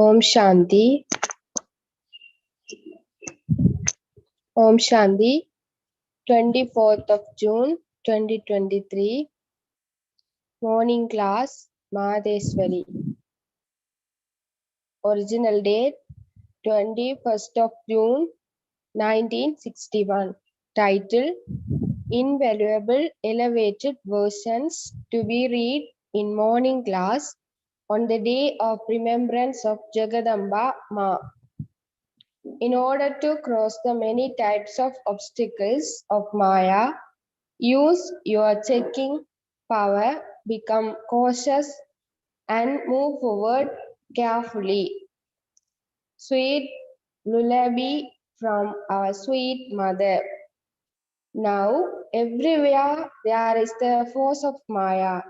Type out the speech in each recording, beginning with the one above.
Om Shanti. Om Shanti. 24th of June 2023. Morning class. Madheswari. Original date 21st of June 1961. Title Invaluable Elevated Versions to be read in morning class on the day of remembrance of Jagadamba Ma. In order to cross the many types of obstacles of Maya, use your checking power, become cautious, and move forward carefully. Sweet lullaby from our sweet mother. Now, everywhere there is the force of Maya,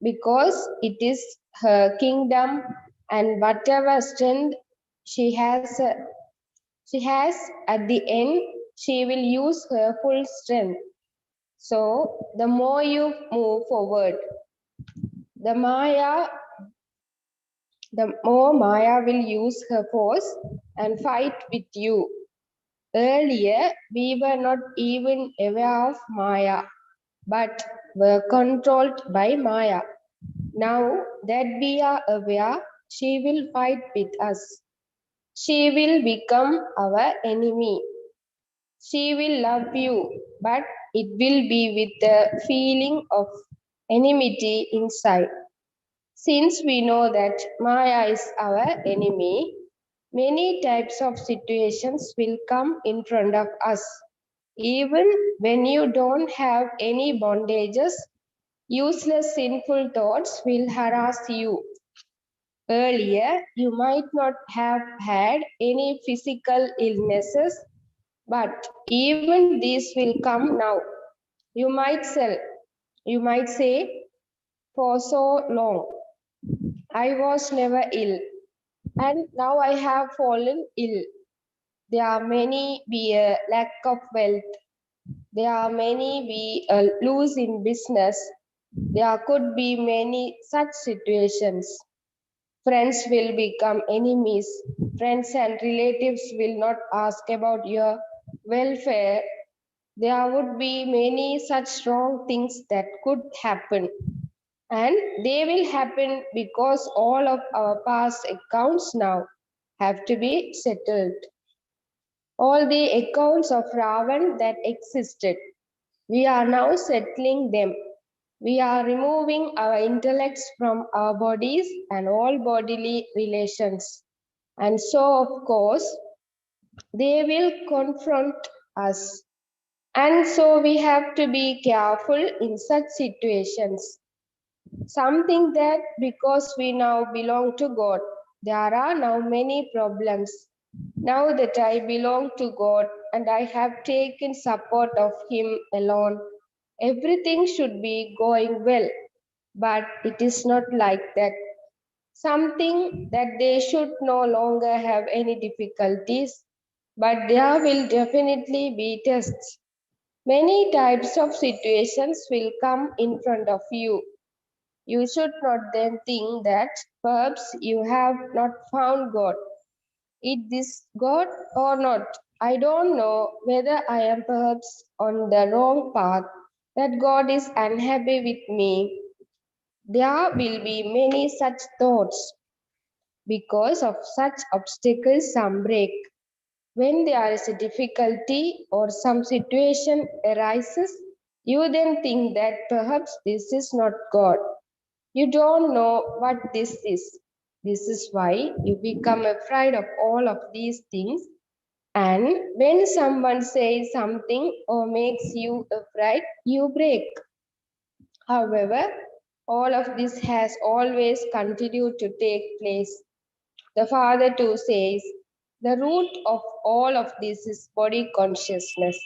because it is her kingdom, and whatever strength she has at the end, she will use her full strength. So, the more you move forward, the more Maya will use her force and fight with you. Earlier, we were not even aware of Maya, but were controlled by Maya. Now that we are aware, She will fight with us. She will become our enemy. She will love you, but it will be with a feeling of enmity inside. Since we know that Maya is our enemy, many types of situations will come in front of us. Even when you don't have any bondages, useless sinful thoughts will harass you. Earlier, you might not have had any physical illnesses, but even these will come now. You might sell, you might say, for so long, I was never ill, and now I have fallen ill. There are many be a lack of wealth. There are many we lose in business. There could be many such situations. Friends will become enemies. Friends and relatives will not ask about your welfare. There would be many such wrong things that could happen. And they will happen because all of our past accounts now have to be settled. All the accounts of Ravan that existed, we are now settling them. We are removing our intellects from our bodies and all bodily relations. And so, of course, they will confront us. And so we have to be careful in such situations. Something that because we now belong to God, there are now many problems. Now that I belong to God and I have taken support of Him alone, everything should be going well. But it is not like that. Something that they should no longer have any difficulties, but there will definitely be tests. Many types of situations will come in front of you. You should not then think that perhaps you have not found God. Is this God or not? I don't know whether I am perhaps on the wrong path, that God is unhappy with me. There will be many such thoughts. Because of such obstacles, some break. When there is a difficulty or some situation arises, you then think that perhaps this is not God. You don't know what this is. This is why you become afraid of all of these things. And when someone says something or makes you afraid, you break. However, all of this has always continued to take place. The Father too says, the root of all of this is body consciousness.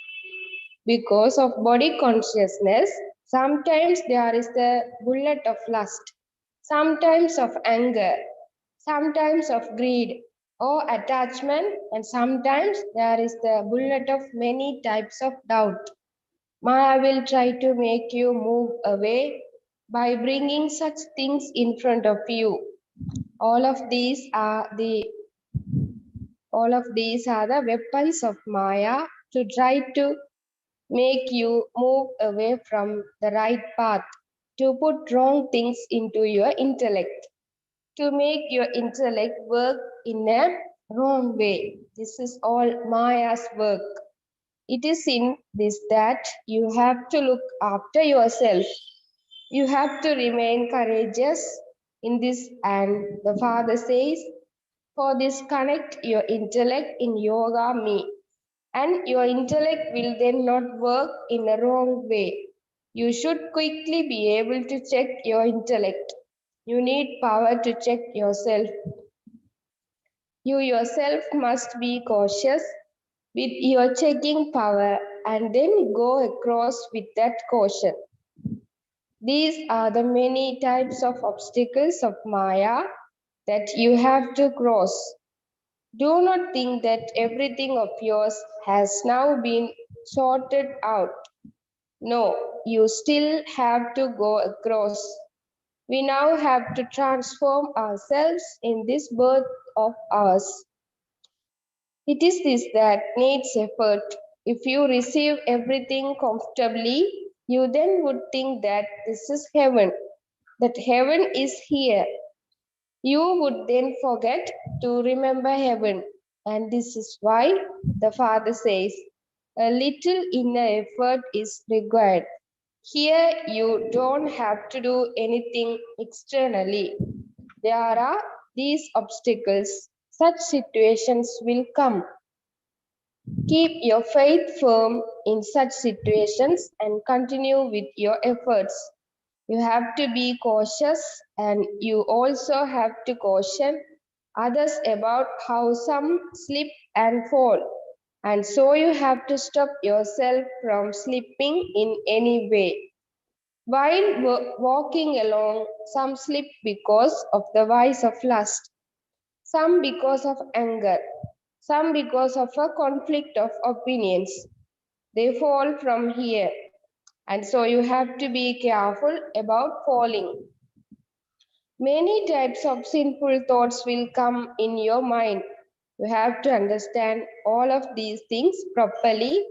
Because of body consciousness, sometimes there is the bullet of lust, sometimes of anger, sometimes of greed or attachment, and sometimes there is the bullet of many types of doubt. Maya will try to make you move away by bringing such things in front of you. All of these are the weapons of Maya to try to make you move away from the right path, to put wrong things into your intellect, to make your intellect work in a wrong way. This is all Maya's work. It is in this that you have to look after yourself. You have to remain courageous in this, and the Father says, for this, connect your intellect in yoga me, and your intellect will then not work in a wrong way. You should quickly be able to check your intellect. You need power to check yourself. You yourself must be cautious with your checking power and then go across with that caution. These are the many types of obstacles of Maya that you have to cross. Do not think that everything of yours has now been sorted out. No, you still have to go across. We now have to transform ourselves in this birth of ours. It is this that needs effort. If you receive everything comfortably, you then would think that this is heaven, that heaven is here. You would then forget to remember heaven. And this is why the Father says, a little inner effort is required. Here, you don't have to do anything externally. There are these obstacles. Such situations will come. Keep your faith firm in such situations and continue with your efforts. You have to be cautious, and you also have to caution others about how some slip and fall. And so you have to stop yourself from slipping in any way. While walking along, some slip because of the vice of lust, some because of anger, some because of a conflict of opinions. They fall from here. And so you have to be careful about falling. Many types of sinful thoughts will come in your mind. You have to understand all of these things properly,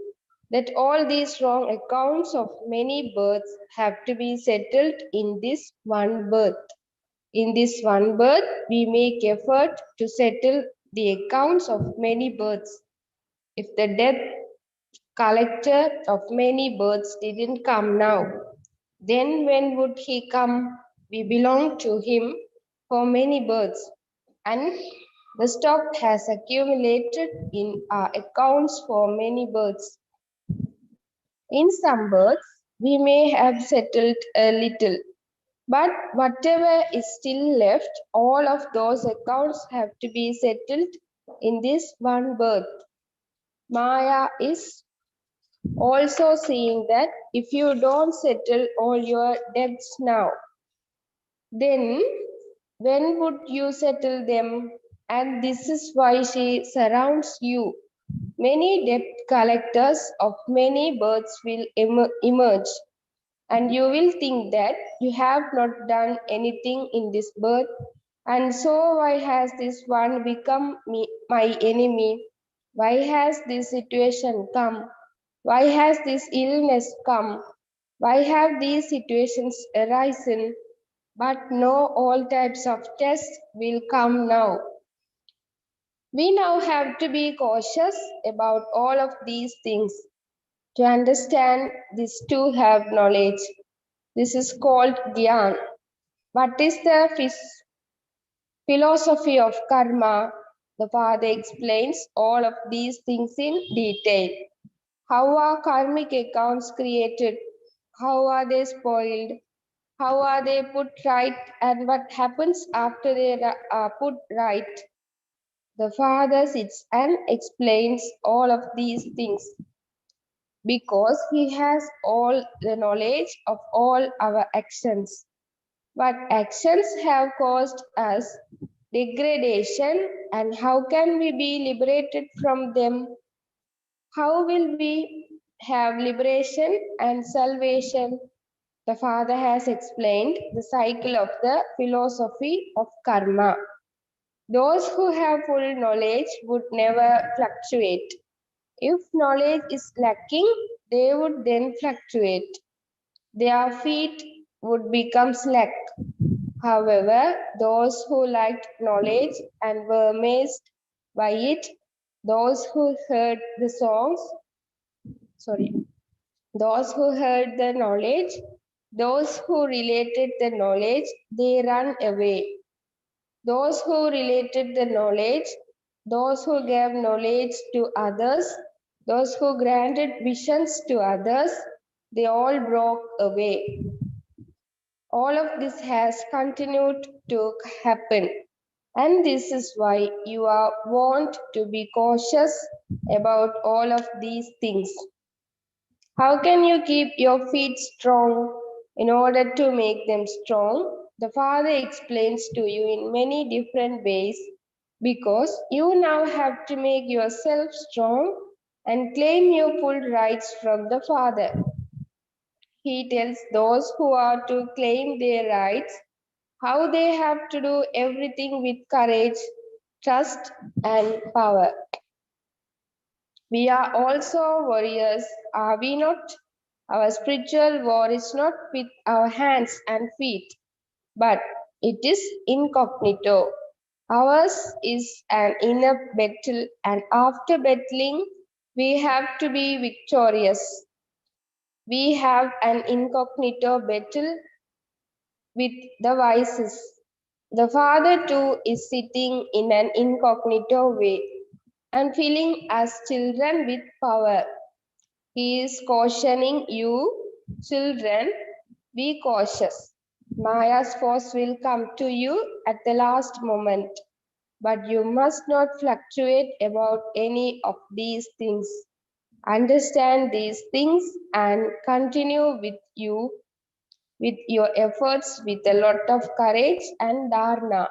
that all these wrong accounts of many births have to be settled in this one birth. In this one birth, we make effort to settle the accounts of many births. If the death collector of many births didn't come now, then when would he come? We belong to him for many births, and the stock has accumulated in our accounts for many births. In some births, we may have settled a little, but whatever is still left, all of those accounts have to be settled in this one birth. Maya is also saying that if you don't settle all your debts now, then when would you settle them? And this is why she surrounds you. Many debt collectors of many births will emerge, and you will think that you have not done anything in this birth, and so why has this one become my enemy? Why has this situation come? Why has this illness come? Why have these situations arisen? But no, all types of tests will come now. We now have to be cautious about all of these things. To understand this, to have knowledge. This is called Gyan. What is the philosophy of karma? The Father explains all of these things in detail. How are karmic accounts created? How are they spoiled? How are they put right? And what happens after they are put right? The Father sits and explains all of these things because He has all the knowledge of all our actions. What actions have caused us degradation, and how can we be liberated from them? How will we have liberation and salvation? The Father has explained the cycle of the philosophy of karma. Those who have full knowledge would never fluctuate. If knowledge is lacking, they would then fluctuate. Their feet would become slack. However, those who lacked knowledge and were amazed by it, those who heard the songs, those who heard the knowledge, those who related the knowledge, they run away. Those who related the knowledge, those who gave knowledge to others, those who granted visions to others, they all broke away. All of this has continued to happen. And this is why you are warned to be cautious about all of these things. How can you keep your feet strong? In order to make them strong, the Father explains to you in many different ways because you now have to make yourself strong and claim your full rights from the Father. He tells those who are to claim their rights how they have to do everything with courage, trust, and power. We are also warriors, are we not? Our spiritual war is not with our hands and feet, but It is incognito. Ours is an inner battle, and after battling, we have to be victorious. We have an incognito battle with the vices. The father too is sitting in an incognito way and feeling as children with power. He is cautioning you, children, be cautious. Maya's force will come to you at the last moment, but you must not fluctuate about any of these things. Understand these things and continue with your efforts with a lot of courage and dharna.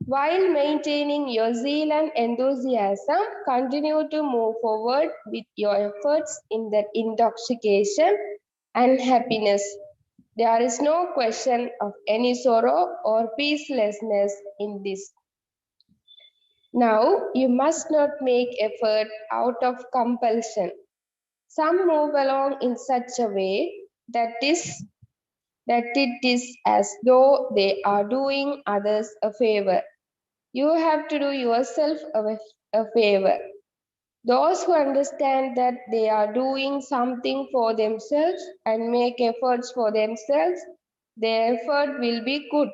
While maintaining your zeal and enthusiasm, continue to move forward with your efforts in that intoxication and happiness. There is no question of any sorrow or peacelessness in this. Now, you must not make effort out of compulsion. Some move along in such a way that it is as though they are doing others a favor. You have to do yourself a favor. Those who understand that they are doing something for themselves and make efforts for themselves, their effort will be good.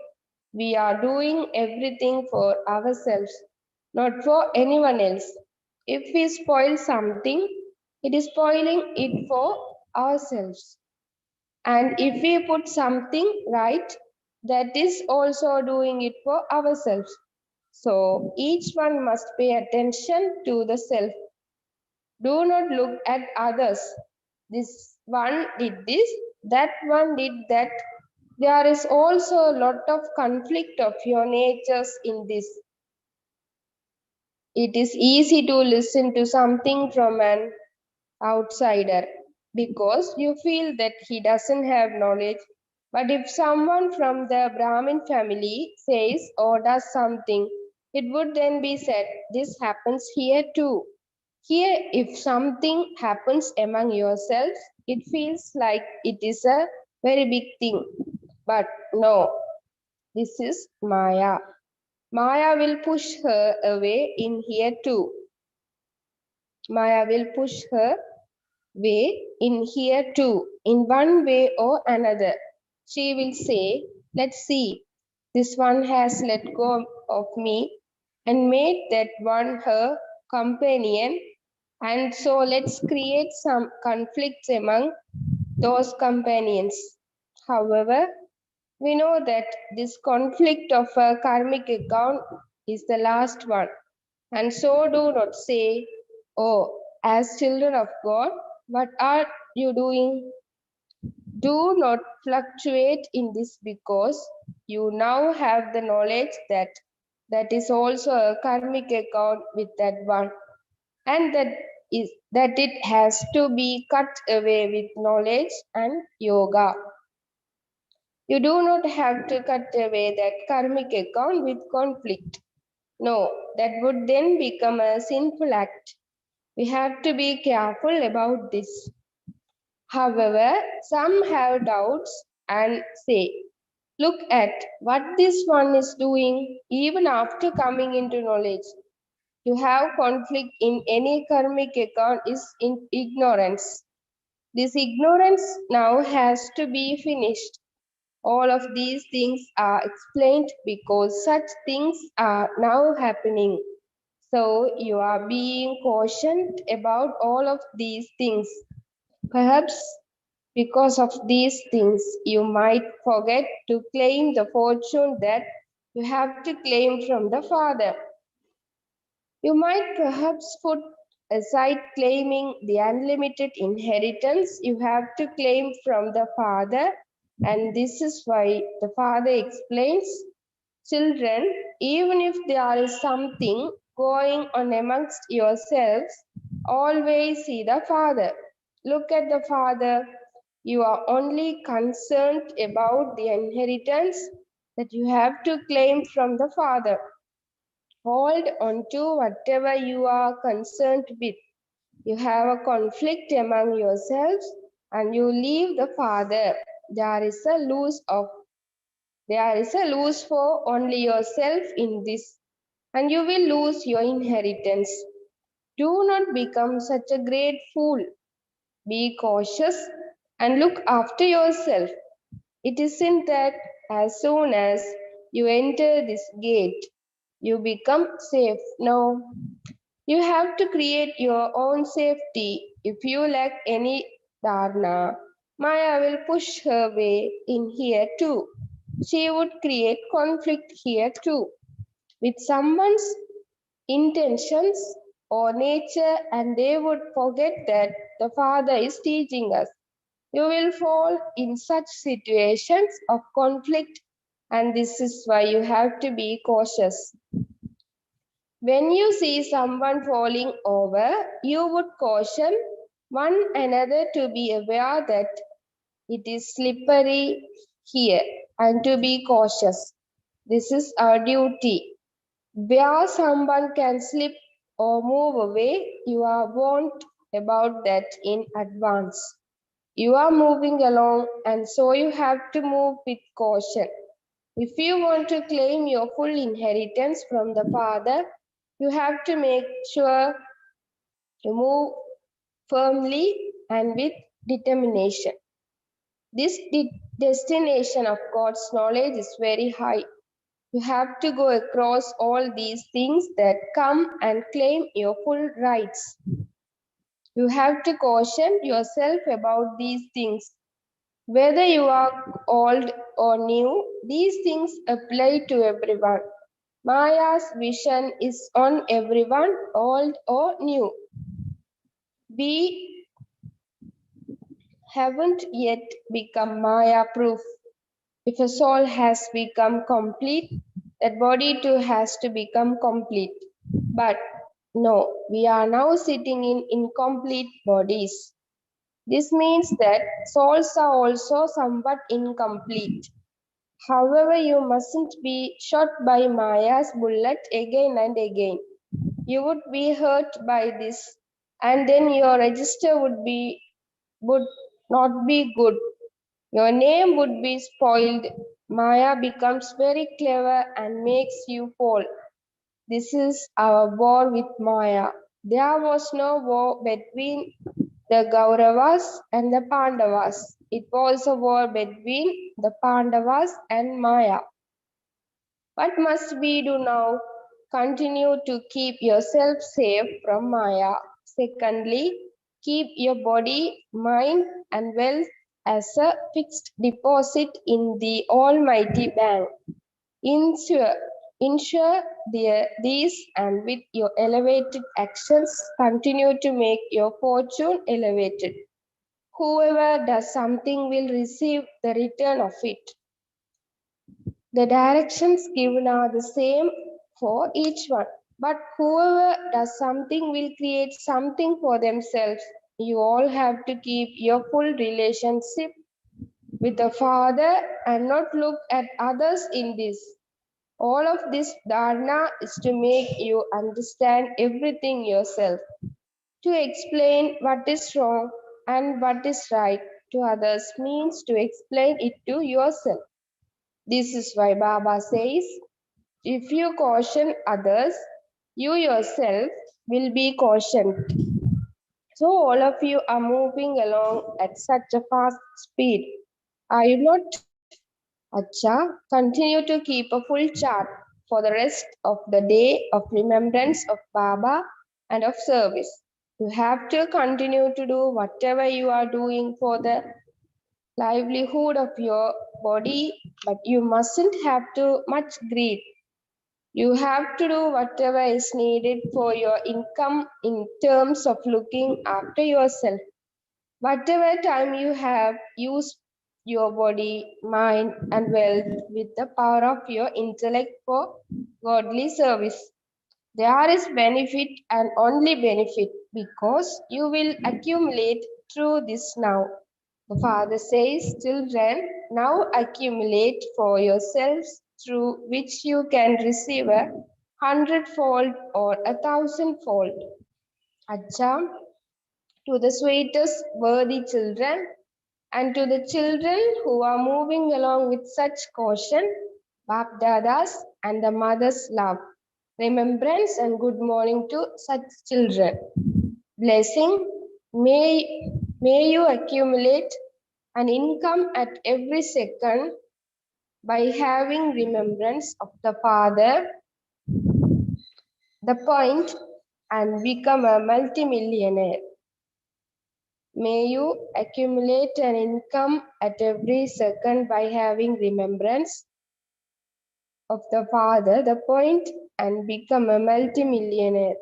We are doing everything for ourselves, not for anyone else. If we spoil something, it is spoiling it for ourselves. And if we put something right, that is also doing it for ourselves. So each one must pay attention to the self. Do not look at others. This one did this, that one did that. There is also a lot of conflict of your natures in this. It is easy to listen to something from an outsider because you feel that he doesn't have knowledge. But if someone from the Brahmin family says or does something, it would then be said, this happens here too. Here, if something happens among yourselves, it feels like it is a very big thing. But no, this is Maya. Maya will push her away in here too. Maya will push her way in here too, in one way or another. She will say, let's see, this one has let go of me and made that one her companion, and so let's create some conflicts among those companions. However, we know that this conflict of a karmic account is the last one, and so do not say, oh, as children of God, what are you doing? Do not fluctuate in this because you now have the knowledge that is also a karmic account with that one, and that it has to be cut away with knowledge and yoga. You do not have to cut away that karmic account with conflict. No, that would then become a sinful act. We have to be careful about this. However, some have doubts and say, look at what this one is doing even after coming into knowledge. To have conflict in any karmic account is in ignorance. This ignorance now has to be finished. All of these things are explained because such things are now happening. So you are being cautioned about all of these things. Perhaps because of these things, you might forget to claim the fortune that you have to claim from the Father. You might perhaps put aside claiming the unlimited inheritance you have to claim from the Father, and this is why the Father explains, children, even if there is something going on amongst yourselves, always see the Father. Look at the Father. You are only concerned about the inheritance that you have to claim from the Father. Hold on to whatever you are concerned with. You have a conflict among yourselves and you leave the Father. There is a loss of There is a lose for only yourself in this, and you will lose your inheritance. Do not become such a great fool. Be cautious and look after yourself. It isn't that as soon as you enter this gate, you become safe. No, you have to create your own safety. If you lack any dharna, Maya will push her way in here too. She would create conflict here too with someone's intentions or nature, and they would forget that the Father is teaching us. You will fall in such situations of conflict, and this is why you have to be cautious. When you see someone falling over, you would caution one another to be aware that it is slippery here and to be cautious. This is our duty. Where someone can slip or move away, you are warned about that in advance. You are moving along, and so you have to move with caution. If you want to claim your full inheritance from the Father, you have to make sure you move firmly and with determination. This destination of God's knowledge is very high. You have to go across all these things that come and claim your full rights. You have to caution yourself about these things. Whether you are old or new, these things apply to everyone. Maya's vision is on everyone, old or new. We haven't yet become Maya proof. If a soul has become complete, that body too has to become complete. But no, we are now sitting in incomplete bodies. This means that souls are also somewhat incomplete. However, you mustn't be shot by Maya's bullet again and again. You would be hurt by this, and then your register would not be good. Your name would be spoiled. Maya becomes very clever and makes you fall. This is our war with Maya. There was no war between the Kauravas and the Pandavas. It was a war between the Pandavas and Maya. What must we do now? Continue to keep yourself safe from Maya. Secondly, keep your body, mind, and wealth as a fixed deposit in the Almighty Bank. Ensure these, and with your elevated actions, continue to make your fortune elevated. Whoever does something will receive the return of it. The directions given are the same for each one, but whoever does something will create something for themselves. You all have to keep your full relationship with the Father and not look at others in this. All of this dharna is to make you understand everything yourself, to explain what is wrong and what is right to others means to explain it to yourself. This is why Baba says, if you caution others, you yourself will be cautioned. So all of you are moving along at such a fast speed. Are you not? Acha, continue to keep a full chart for the rest of the day of remembrance of Baba and of service. You have to continue to do whatever you are doing for the livelihood of your body, but you mustn't have too much greed. You have to do whatever is needed for your income in terms of looking after yourself. Whatever time you have, use your body, mind, and wealth with the power of your intellect for godly service. There is benefit and only benefit because you will accumulate through this now. The Father says, children, now accumulate for yourselves through which you can receive 100-fold or 1,000-fold. Acha, to the sweetest worthy children, And to the children who are moving along with such caution, Bap Dadas and the mother's love, remembrance and good morning to such children. Blessing, may you accumulate an income at every second by having remembrance of the Father, the point, and become a multimillionaire. May you accumulate an income at every second by having remembrance of the Father, the point, and become a multimillionaire.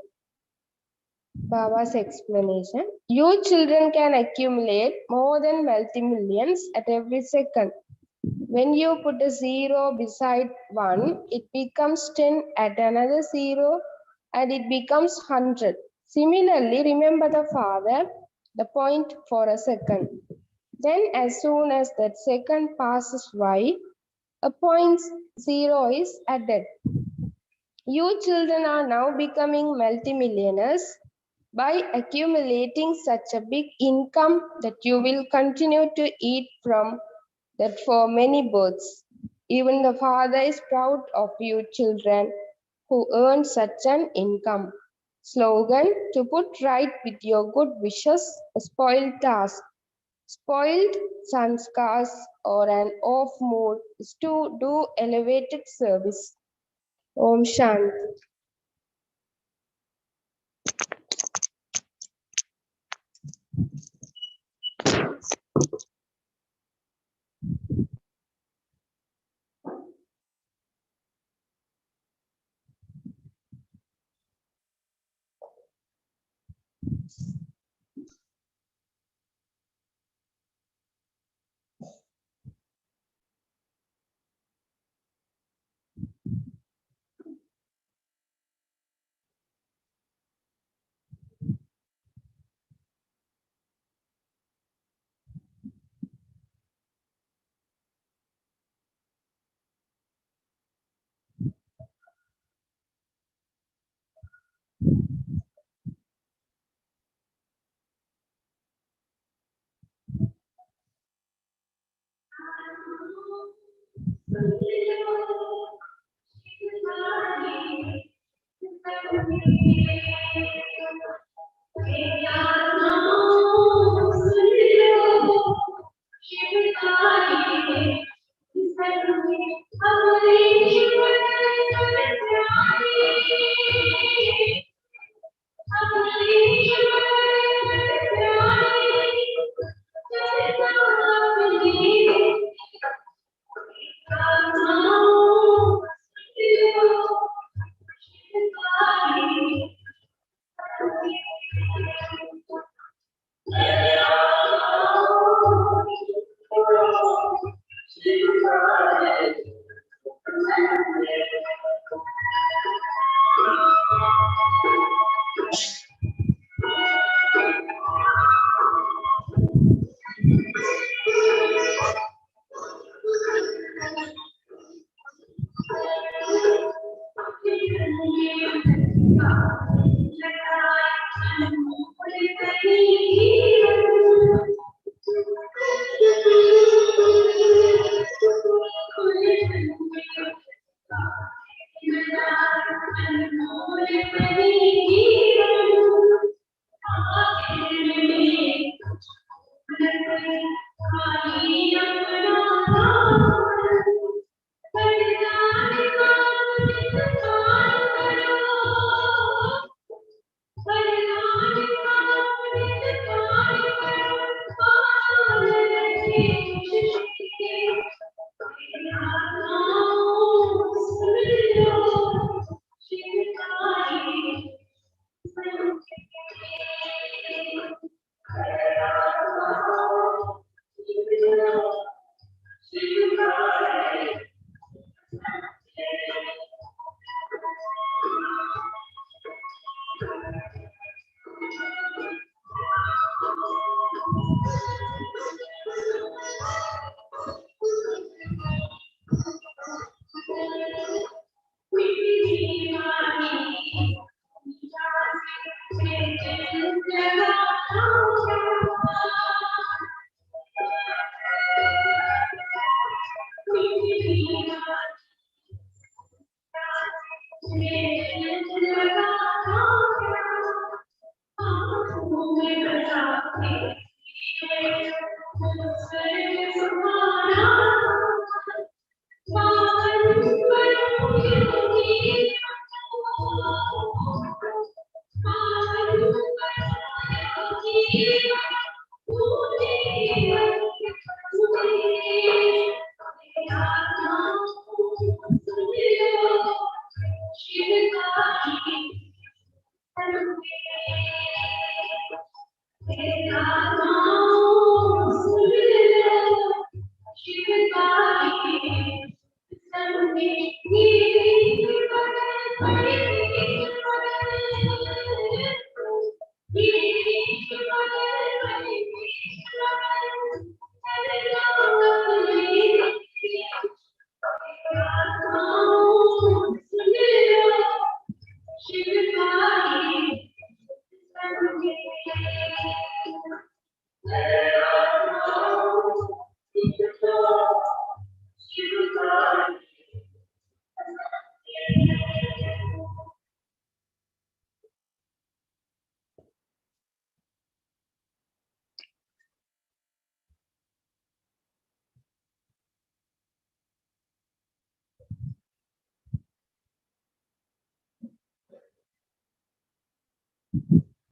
Baba's explanation. You children can accumulate more than multi-millions at every second. When you put a 0 beside 1, it becomes 10 at another 0 and it becomes 100. Similarly, remember the Father, the point for a second. Then as soon as that second passes by, a point 0 is added. You children are now becoming multimillionaires by accumulating such a big income that you will continue to eat from that for many births. Even the Father is proud of you children who earn such an income. Slogan: to put right with your good wishes, a spoiled task. Spoiled sanskars or an off mood is to do elevated service. Om Shanti.